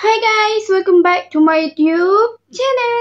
Hi guys, welcome back to my YouTube channel.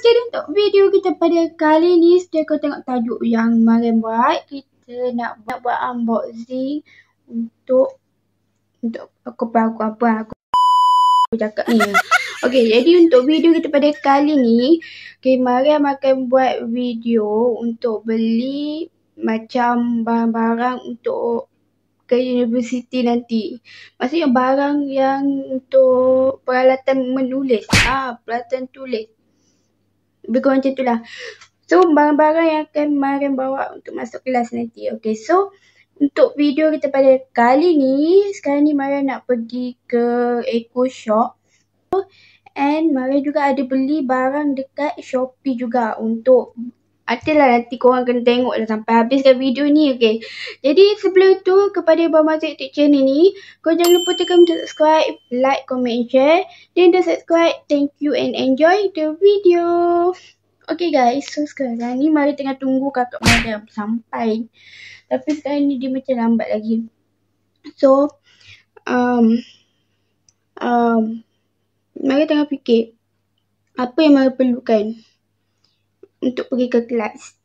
Jadi untuk video kita pada kali ni, setelah kau tengok tajuk yang Mariam buat, kita nak buat unboxing untuk aku cakap ni. Okay, jadi untuk video kita pada kali ni, Mariam akan buat video untuk beli macam barang-barang untuk ke universiti nanti. Maksudnya barang yang untuk peralatan menulis. Peralatan tulis. Lebih kurang macam tu lah. So, barang-barang yang akan Mariam bawa untuk masuk kelas nanti. Okay, so untuk video kita pada kali ni, sekarang ni Mariam nak pergi ke Eco Shop. And Mariam juga ada beli barang dekat Shopee juga untuk nanti korang kena tengok lah sampai habiskan video ni, okay. Jadi sebelum tu, kepada yang baru masuk YouTube channel ni, korang jangan lupa tekan subscribe, like, comment, share. Dan dah subscribe, thank you and enjoy the video. Okay guys, so sekarang ni Mariam tengah tunggu kakak Mariam sampai. Tapi sekarang ni dia macam lambat lagi. So, Mariam tengah fikir apa yang Mariam perlukan untuk pergi ke kelas.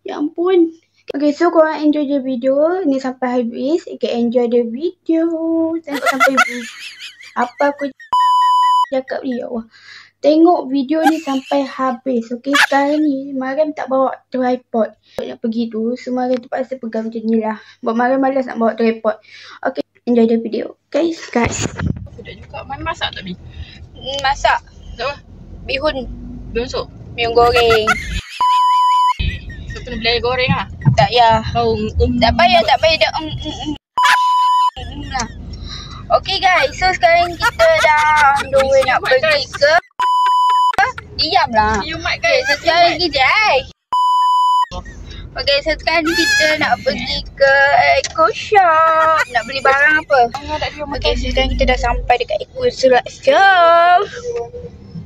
Ya ampun. Okay, so korang enjoy the video ni sampai habis. Okay, enjoy the video. Tengok sampai habis. Apa aku cakap ni, ya Allah. Tengok video ni sampai habis. Okay, sekarang ni Mariam tak bawa tripod nak pergi tu. So Mariam terpaksa pegang macam ni lah. Buat Mariam malas nak bawa tripod. Okay, enjoy the video. Okay guys. Sudah juga. Mana masak tak, Bi? Masak. Apa? Bihun. Bihun sup? Bihun goreng. So, kena beli air goreng lah? Tak ya. Bau Tak payah dah lah. Okay guys, so sekarang kita dah on the way nak pergi ke. Diam lah. Okay, so sekarang kita Okay, so sekarang kita nak pergi ke Eco Shop. Nak beli barang apa? Okay, so sekarang kita dah sampai dekat Eco Shop.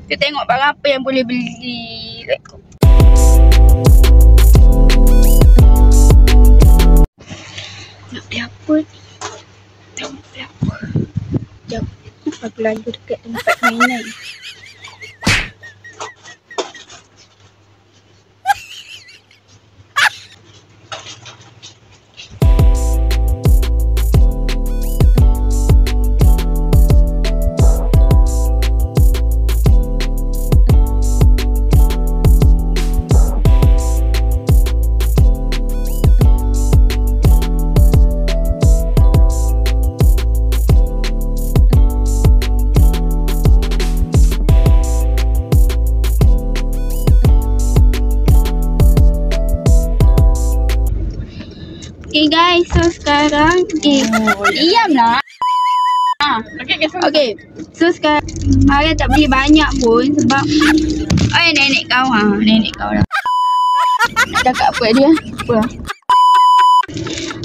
Kita tengok barang apa yang boleh beli. Let's go. Nak beli apa ni? Nak beli apa? Sekejap. Aku lalu dekat tempat mainan. Okay guys, so sekarang diam lah. Okay, so sekarang Mariam tak beli banyak pun sebab nenek kau lah. Nak cakap apa dia? Apa?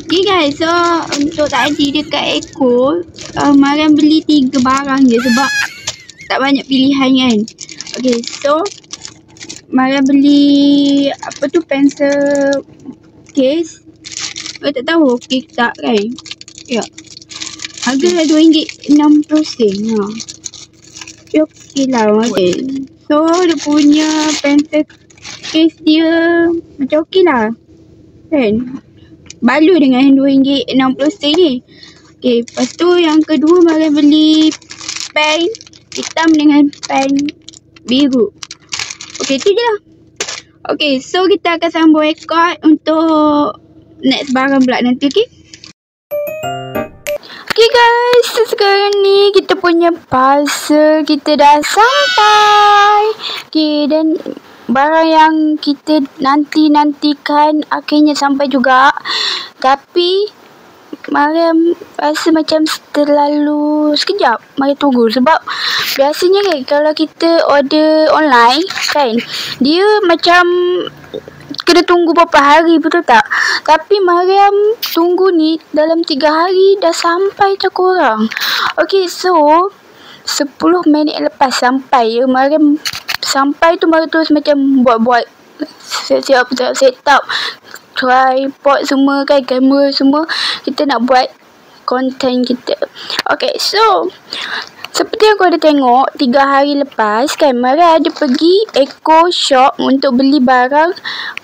Okay guys, so untuk tadi dekat Eco, Mariam beli 3 barang je sebab tak banyak pilihan kan. Okay, so Mariam beli pensel case. Tak tahu okey tak kan? Ya. Harga RM2.60. Ya okey lah macam. So dia punya pencil case dia macam okey lah. Kan? Balu dengan RM2.60 ni. Okey, lepas tu yang kedua Mariam beli pen hitam dengan pen biru. Okey, tu je lah. Okey, so kita akan sambung rekod untuk next barang pula nanti, okay? Okay guys, so sekarang ni kita punya parcel kita dah sampai. Okay, dan barang yang kita nantikan akhirnya sampai juga. Tapi Mariam rasa macam terlalu sekejap. Mariam tunggu sebab biasanya kan kalau kita order online kan, dia macam kena tunggu beberapa hari, betul tak? Tapi Mariam tunggu ni dalam 3 hari dah sampai je korang. Okay, so 10 minit lepas sampai Mariam sampai tu Mariam terus macam buat siap-siap set up tripod semua kan, kamera semua. Kita nak buat konten kita. Okay, so seperti yang kau ada tengok 3 hari lepas kan, Maria ada pergi Eco Shop untuk beli barang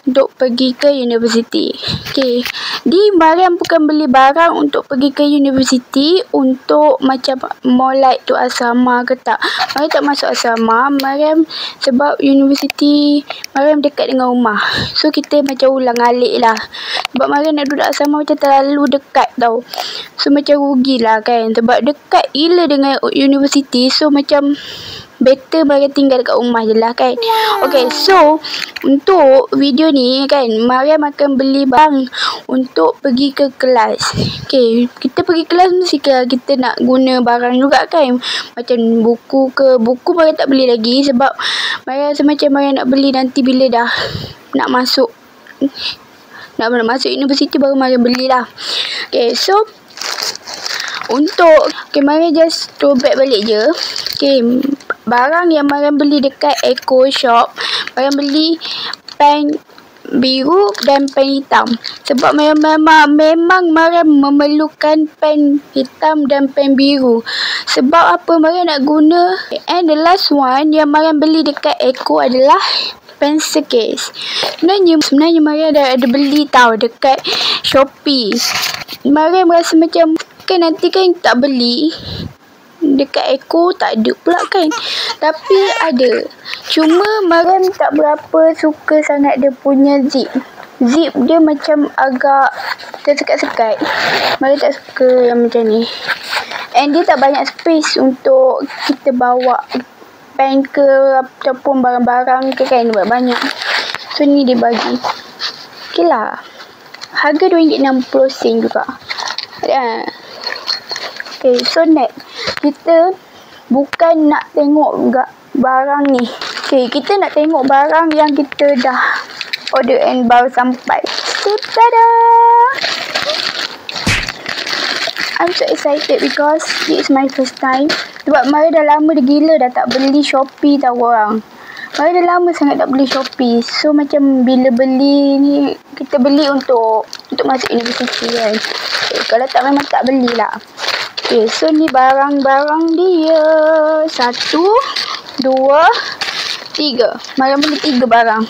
untuk pergi ke universiti. Okay, Mariam bukan beli barang untuk pergi ke universiti untuk macam more like tu asrama ke tak. Mariam tak masuk asrama. Mariam sebab universiti Mariam dekat dengan rumah, so kita macam ulang alik lah. Sebab Mariam nak duduk asrama macam terlalu dekat tau, so macam rugilah kan. Sebab dekat gila dengan universiti, so macam better Mariam tinggal dekat rumah je lah kan. Okay, so untuk video ni kan, Mariam akan beli barang untuk pergi ke kelas. Okay, kita pergi kelas mesti kita nak guna barang juga kan. Macam buku Mariam tak beli lagi sebab Mariam rasa macam Mariam nak beli nanti bila dah nak masuk universiti baru Mariam belilah. Okay, so untuk Mariam just throwback balik je. Okay, barang yang Mariam beli dekat Eco Shop, Mariam beli pen biru dan pen hitam. Sebab memang Mariam memerlukan pen hitam dan pen biru. Sebab apa Mariam nak guna. And the last one yang Mariam beli dekat Eco adalah pencil case. Sebenarnya Mariam ada beli tau dekat Shopee. Mariam rasa macam kan nanti kan tak beli dekat Eco, tak ada pula kan. Tapi ada. Cuma Mariam tak berapa suka sangat dia punya zip. Zip dia macam agak tersekat-sekat. Mariam tak suka yang macam ni. And dia tak banyak space untuk kita bawa pen ke ataupun barang-barang ke kan, banyak. So ni dia bagi. Okay lah. Harga RM2.60 juga. Ya. Okay, so next kita bukan nak tengok barang ni. Okay, kita nak tengok barang yang kita dah order and baru sampai. Tada! I'm so excited because this is my first time. Sebab Mariam dah lama gila dah tak beli Shopee tau korang. Mariam dah lama sangat tak beli Shopee. So macam bila beli ni, kita beli untuk masuk universiti kan. Okay, kalau tak memang tak belilah. Okay, so ni barang-barang dia. 1, 2, 3. Mariam beli 3 barang.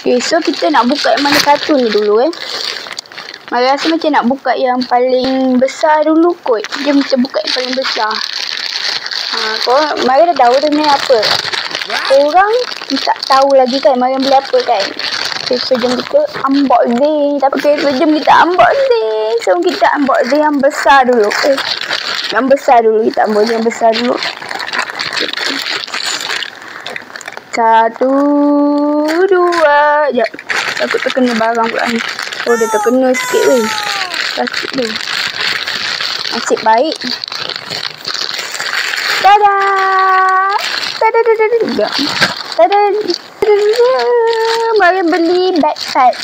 Okay, so kita nak buka yang mana satu ni dulu Mariam rasa macam nak buka yang paling besar dulu kot. Dia macam buka yang paling besar. Mariam dah tahu dia ni apa. Orang tak tahu lagi kan Mariam beli apa kan. Okay, so jom kita unboxing. Okay, so jom kita unboxing. So kita unboxing yang besar dulu. Yang besar dulu. Kita unboxing yang besar dulu. 1, 2. Sekejap. Takut terkena barang pula ni. Oh, dia terkena sikit weh. Plastik tu. Nasib baik. Tada! Tada! Tada! Mariam beli backpack.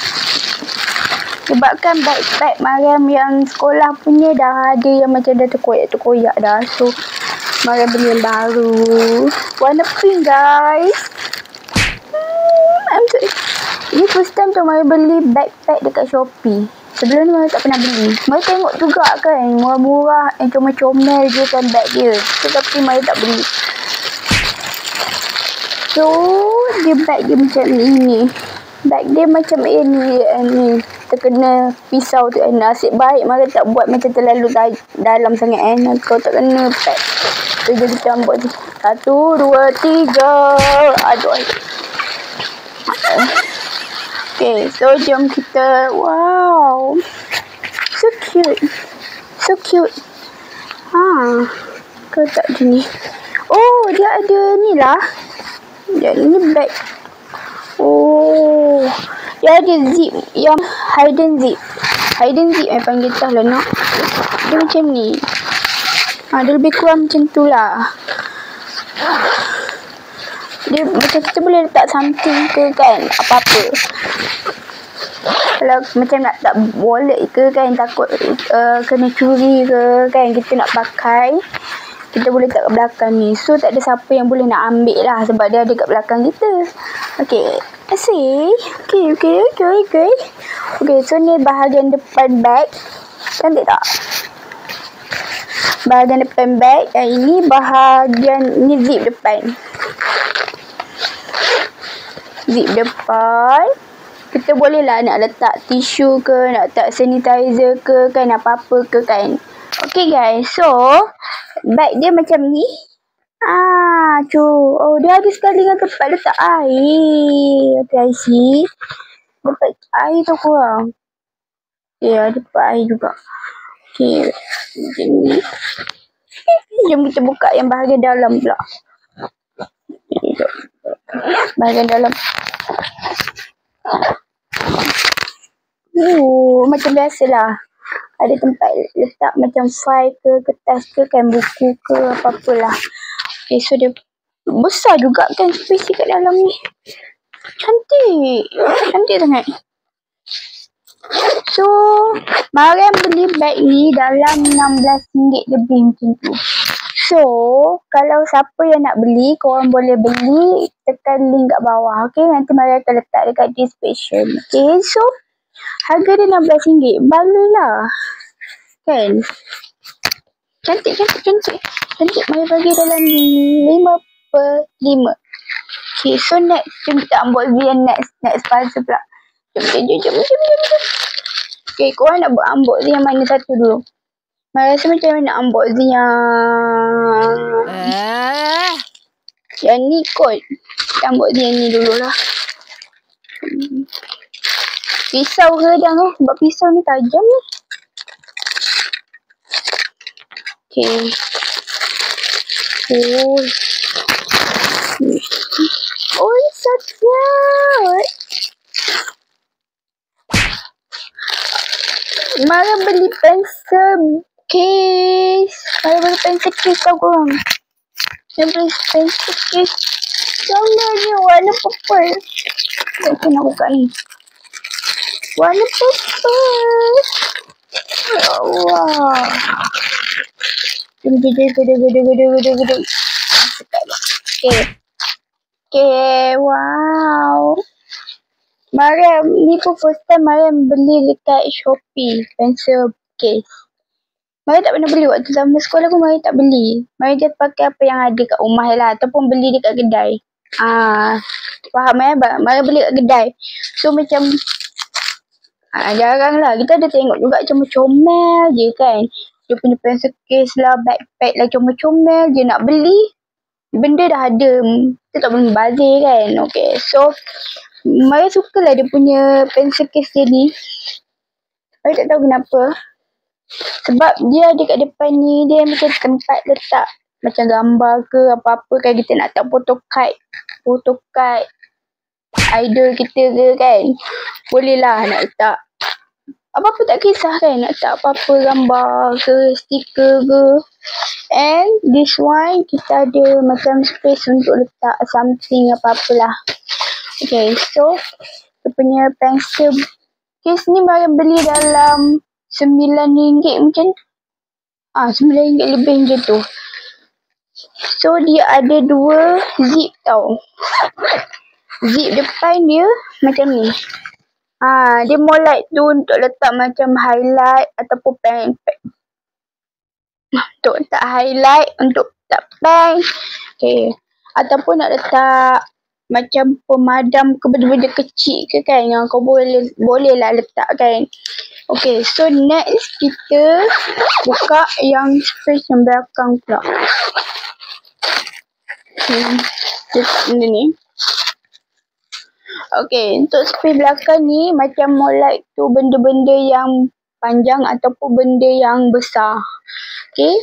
Sebabkan backpack Mariam yang sekolah punya dah ada yang macam dah terkoyak dah. So Mariam beli yang baru. Warna pink guys. Ini first time tu Mariam beli backpack dekat Shopee. Sebelum ni Mariam tak pernah beli. Mariam tengok juga kan murah-murah yang comel-comel je kan bag dia. So, tapi Mariam tak beli. So dia bag dia macam ini. Bag dia macam ini. Terkena pisau tu. Nasib baik Mariam tak buat macam terlalu dalam sangat kau tak kena bag. So dia kita ambil je. 1, 2, 3. Aduh. Okay, so jom kita. Wow, so cute. Kau tak gini. Oh, dia ada ni lah. Ini bag. Oh, dia ada zip yang hidden zip yang panggil tah lah nak. Dia macam ni. Dia lebih kurang macam tu lah. Dia macam kita boleh letak something ke kan, apa-apa. Kalau macam nak tak wallet ke kan, takut kena curi ke kan, kita nak pakai kita boleh letak kat belakang ni. So tak ada siapa yang boleh nak ambil lah sebab dia ada kat belakang kita. Okay, asyik. Okay, so ni bahagian depan bag. Cantik tak? Bahagian depan bag. Yang ini bahagian, ni zip depan. Zip depan. Kita boleh lah nak letak tisu ke, nak letak sanitizer ke, kan, apa-apa ke, kan. Okay guys, so bag dia macam ni. Oh, dia ada sekali dengan tempat letak air. Okay, I see. Tempat air tu kurang. Okay, ada tempat air juga. Okay, macam ni. Jom kita buka yang bahagian dalam pula. Bahagian dalam. Macam biasalah. Ada tempat letak macam file ke, kertas ke, kan, buku ke, apa-apalah. Okay, so dia besar juga kan space kat dalam ni. Cantik sangat. So, Mariam beli bag ni dalam RM16 lebih macam tu. So, kalau siapa yang nak beli, korang boleh beli, tekan link kat bawah. Okay, nanti Mariam akan letak dekat description. Okay, so harga dia RM16. Baloi lah. Kan? Cantik. Mariam bagi dalam 5/5. Okay, so next, jom kita unboxing next puzzle pula. Jom. Okay, korang nak buat unboxing yang mana satu dulu? Mariam rasa macam mana nak unboxing yang ni kot. Kita unboxing yang ni dululah. Pisau redang tu. Sebab pisau ni tajam ni. Okay. Oh, so cute. Mariam beli pensel case. Tau korang. Mariam beli pensel case. Gambar dia warna purple. Aku nak buka ni. Warna purple. Ya Allah. Gede. Okay, wow. Mariam, ni pun first time Mariam beli dekat Shopee, pencil case. Mariam tak pernah beli waktu zaman sekolah pun Mariam tak beli. Mariam just pakai apa yang ada kat rumah lah, ataupun beli dekat kedai. Faham Mariam beli kat kedai. So macam jarang lah. Kita ada tengok juga comel je kan. Dia punya pencil case lah, backpack lah, comel je nak beli. Benda dah ada. Kita tak boleh bazir kan. Okay, so Mariam suka lah dia punya pencil case dia ni. Mariam tak tahu kenapa. Sebab dia ada kat depan ni, dia macam tempat letak macam gambar ke apa-apa kan. Kita nak letak photocard idol kita ke kan. Boleh lah nak letak. Apa-apa tak kisah kan. Nak letak apa-apa gambar ke, stiker ke. And this one, kita ada macam space untuk letak something apa-apalah. Okay, so dia punya pencil case ni Mariam beli dalam RM9 macam RM9 lebih macam tu. So dia ada 2 zip tau. Zip depan dia macam ni. Dia more like tu untuk letak macam highlight ataupun pen. Untuk letak highlight, untuk letak pen. Okay. Ataupun nak letak macam pemadam ke benda-benda kecil ke kan, yang kau boleh lah letak kan. Okay, so next kita buka yang space yang belakang pula. Benda ni. Okay, untuk space belakang ni macam more like tu benda-benda yang panjang ataupun benda yang besar. Okay.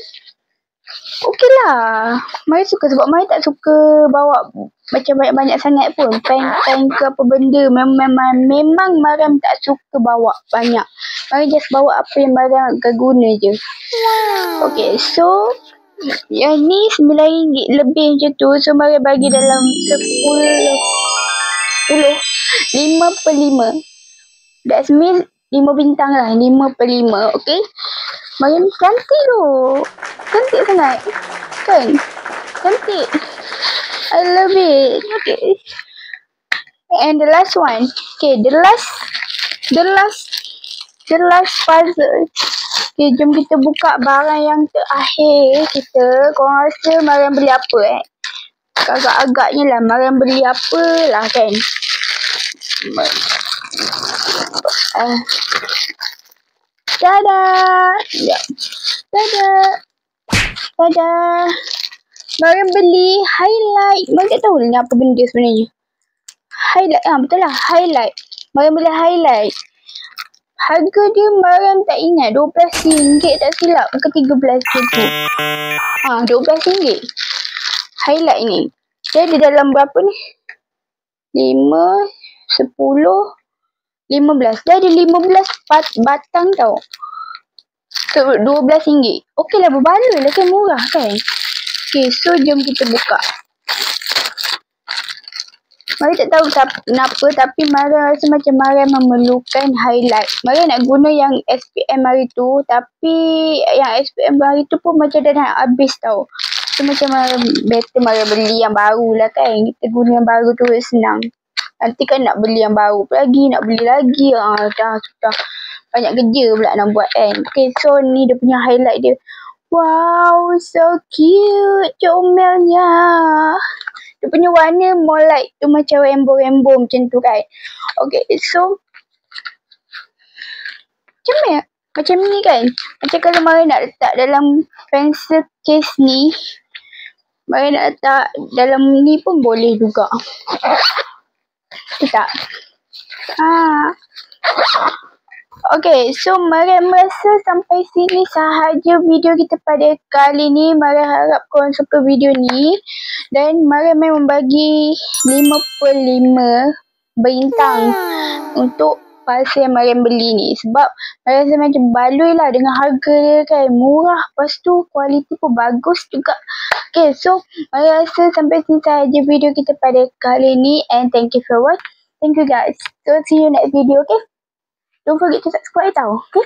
Okay lah. Mariam suka sebab Mariam tak suka bawa macam banyak-banyak sangat pun. Pen ke apa benda. Memang Mariam tak suka bawa banyak. Mariam just bawa apa yang Mariam akan guna je. Okay, so yang ni RM9 lebih macam tu. So Mariam bagi dalam 5/5. That's mean 5 bintang lah. 5/5. Okay. Mariam cantik tu. Cantik sangat. kan? Cantik. I love it. Okay. And the last one. Okay, the last puzzle. Okay, jom kita buka barang yang terakhir kita. Korang rasa Mariam beli apa Agak-agaknya lah Mariam beli apa lah kan. Tada! Tada! Mariam beli highlight. Mariam tak tahu ni apa benda sebenarnya. Highlight. Betul lah. Highlight. Mariam beli highlight. Harga dia Mariam tak ingat. RM12 tak silap. Ke RM13 tu. RM12. Highlight ni. Dia ada dalam berapa ni? 5, 10, 15. Dia ada 15 batang tau. So, RM12. Okey lah, berbaloi lah kan, murah kan. Okay, so jom kita buka. Mariam tak tahu kenapa, tapi Mariam rasa macam Mariam memerlukan highlight. Mariam nak guna yang SPM hari tu, tapi yang SPM hari tu pun macam dah nak habis tau. So macam Mariam beli yang baru lah kan. Kita guna yang baru tu senang. Nanti kan nak beli yang baru lagi, nak beli lagi. Dah sudah banyak kerja pula nak buat kan. Okay, so ni dia punya highlight dia. Wow, so cute. Comelnya. Dia punya warna more like tu macam rainbow macam tu kan. Okay, so macam ni kan. Macam kalau Mariam nak letak dalam pencil case ni, Mariam nak letak dalam ni pun boleh juga. Tak? Okay, so Mariam rasa sampai sini sahaja video kita pada kali ni. Mariam harap korang suka video ni. Dan Mariam memang bagi 5/5 bintang untuk puzzle yang Mariam beli ni. Sebab Mariam rasa macam baloi lah dengan harga dia kan. Murah, lepas tu kualiti pun bagus juga. Okay, so Mariam rasa sampai sini sahaja video kita pada kali ni. And thank you for watching. Thank you guys. So see you next video, okay? Don't forget to subscribe tau, okay?